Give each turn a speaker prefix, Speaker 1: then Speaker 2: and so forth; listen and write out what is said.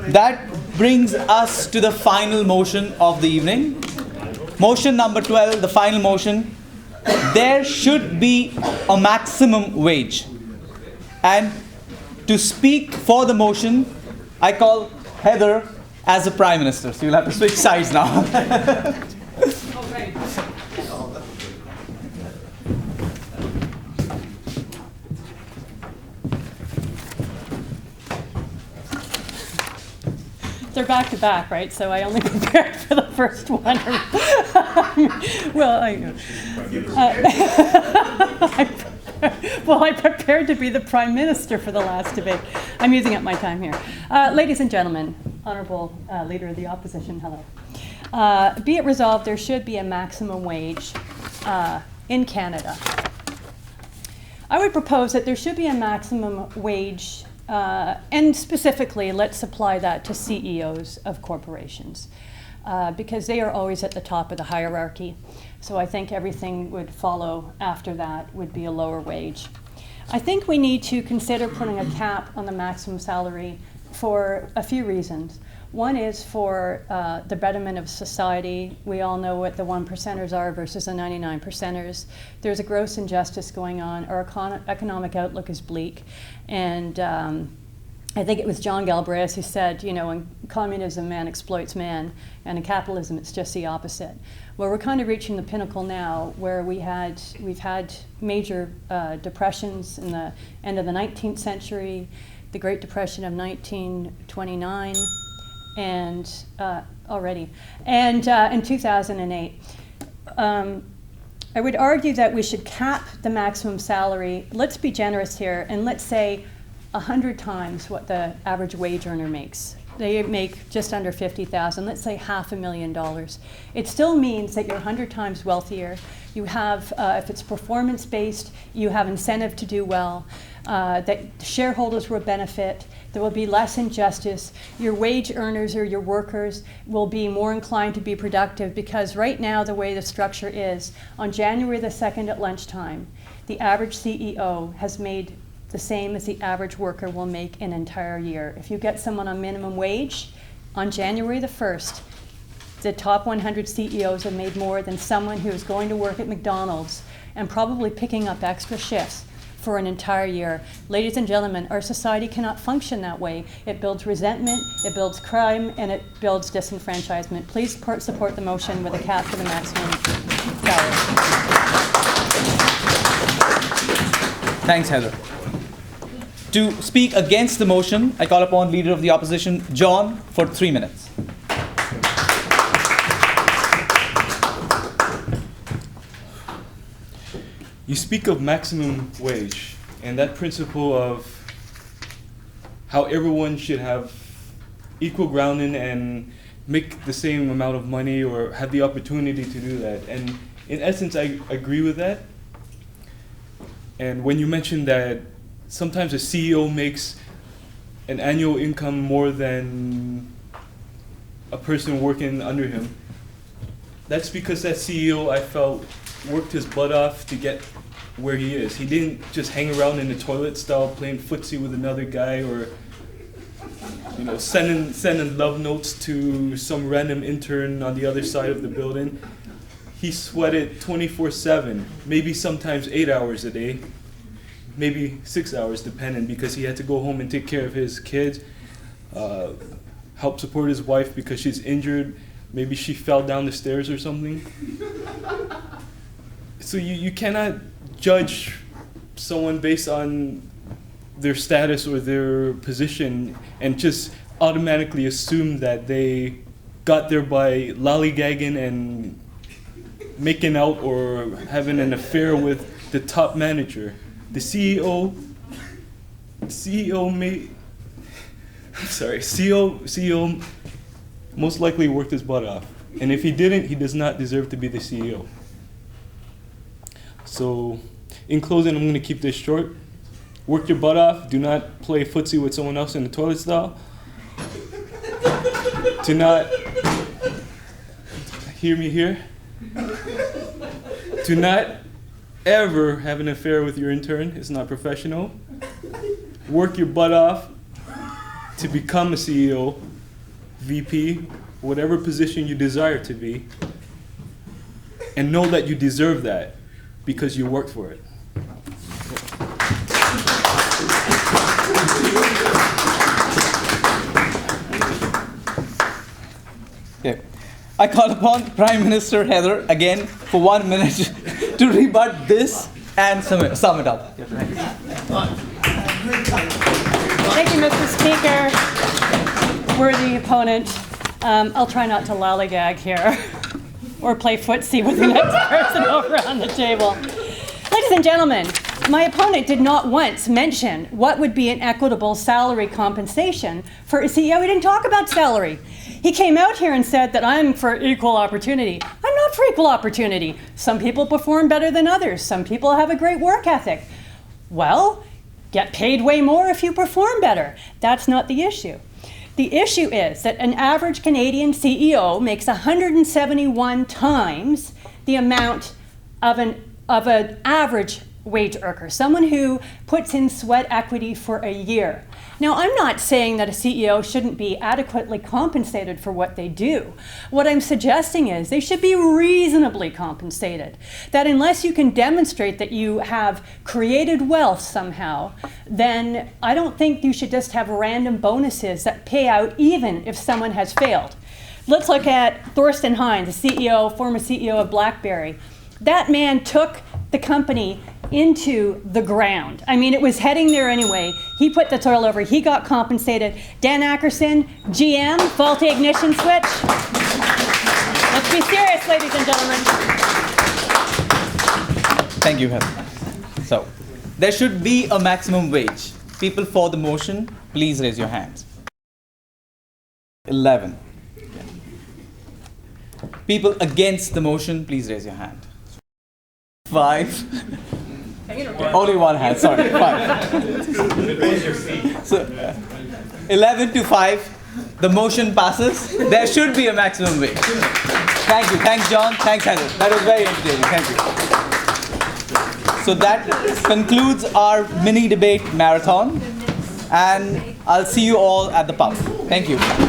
Speaker 1: That brings us to the final motion of the evening. Motion number 12, the final motion. There should be a maximum wage. And to speak for the motion, I call Heather as the Prime Minister. So you'll have to switch sides now.
Speaker 2: They're back to back, right? So I only prepared for the first one. Well, I prepared to be the Prime Minister for the last debate. I'm using up my time here. Ladies and gentlemen, Honourable Leader of the Opposition, hello. Be it resolved, there should be a maximum wage in Canada. I would propose that there should be a maximum wage, and specifically, let's apply that to CEOs of corporations, because they are always at the top of the hierarchy. So I think everything would follow after that would be a lower wage. I think we need to consider putting a cap on the maximum salary for a few reasons. One is for the betterment of society. We all know what the 1%ers are versus the 99%ers. There's a gross injustice going on. Our economic outlook is bleak. And I think it was John Galbraith who said, you know, in communism, man exploits man, and in capitalism, it's just the opposite. Well, we're kind of reaching the pinnacle now where we've had major depressions in the end of the 19th century, the Great Depression of 1929, and already, and in 2008. I would argue that we should cap the maximum salary. Let's be generous here, and let's say 100 times what the average wage earner makes. They make just under $50,000, let's say $500,000. It still means that you're 100 times wealthier. You have, if it's performance-based, you have incentive to do well, that shareholders will benefit, there will be less injustice, your wage earners or your workers will be more inclined to be productive, because right now the way the structure is, on January the 2nd at lunchtime, the average CEO has made the same as the average worker will make an entire year. If you get someone on minimum wage, on January the 1st, the top 100 CEOs have made more than someone who is going to work at McDonald's and probably picking up extra shifts for an entire year. Ladies and gentlemen, our society cannot function that way. It builds resentment, it builds crime, and it builds disenfranchisement. Please support the motion with a cap for the maximum salary.
Speaker 1: Thanks, Heather. To speak against the motion, I call upon Leader of the Opposition, John, for 3 minutes.
Speaker 3: You speak of maximum wage and that principle of how everyone should have equal grounding and make the same amount of money or have the opportunity to do that. And in essence, I agree with that. And when you mentioned that sometimes a CEO makes an annual income more than a person working under him, that's because that CEO, I felt, worked his butt off to get where he is. He didn't just hang around in the toilet stall playing footsie with another guy, or sending love notes to some random intern on the other side of the building. He sweated 24/7, maybe sometimes 8 hours a day, maybe 6 hours depending, because he had to go home and take care of his kids, help support his wife because she's injured. Maybe she fell down the stairs or something. So you cannot judge someone based on their status or their position and just automatically assume that they got there by lollygagging and making out or having an affair with the top manager. The CEO most likely worked his butt off. And if he didn't, he does not deserve to be the CEO. So, in closing, I'm going to keep this short. Work your butt off. Do not play footsie with someone else in the toilet stall. Do not, hear me here. Do not ever have an affair with your intern. It's not professional. Work your butt off to become a CEO. VP, whatever position you desire to be, and know that you deserve that because you worked for it.
Speaker 1: Okay. I call upon Prime Minister Heather again for 1 minute to rebut this and sum it up.
Speaker 2: Thank you, Mr. Speaker. Worthy opponent. I'll try not to lollygag here or play footsie with the next person over on the table. Ladies and gentlemen, my opponent did not once mention what would be an equitable salary compensation for a CEO. He didn't talk about salary. He came out here and said that I'm for equal opportunity. I'm not for equal opportunity. Some people perform better than others. Some people have a great work ethic. Well, get paid way more if you perform better. That's not the issue. The issue is that an average Canadian CEO makes 171 times the amount of an average wage worker, someone who puts in sweat equity for a year. Now, I'm not saying that a CEO shouldn't be adequately compensated for what they do. What I'm suggesting is they should be reasonably compensated. That unless you can demonstrate that you have created wealth somehow, then I don't think you should just have random bonuses that pay out even if someone has failed. Let's look at Thorsten Hines, the CEO, former CEO of BlackBerry. That man took the company into the ground. I mean, it was heading there anyway. He put the toil over. He got compensated. Dan Akerson, GM, faulty ignition switch. Let's be serious, ladies and gentlemen.
Speaker 1: Thank you, Heather. So, there should be a maximum wage. People for the motion, please raise your hands. 11. People against the motion, please raise your hand. 5. Only one hand, sorry. 5. So, 11 to 5, the motion passes. There should be a maximum wage. Thank you. Thanks, John. Thanks, Heather. That was very entertaining. Thank you. So that concludes our mini debate marathon. And I'll see you all at the pub. Thank you.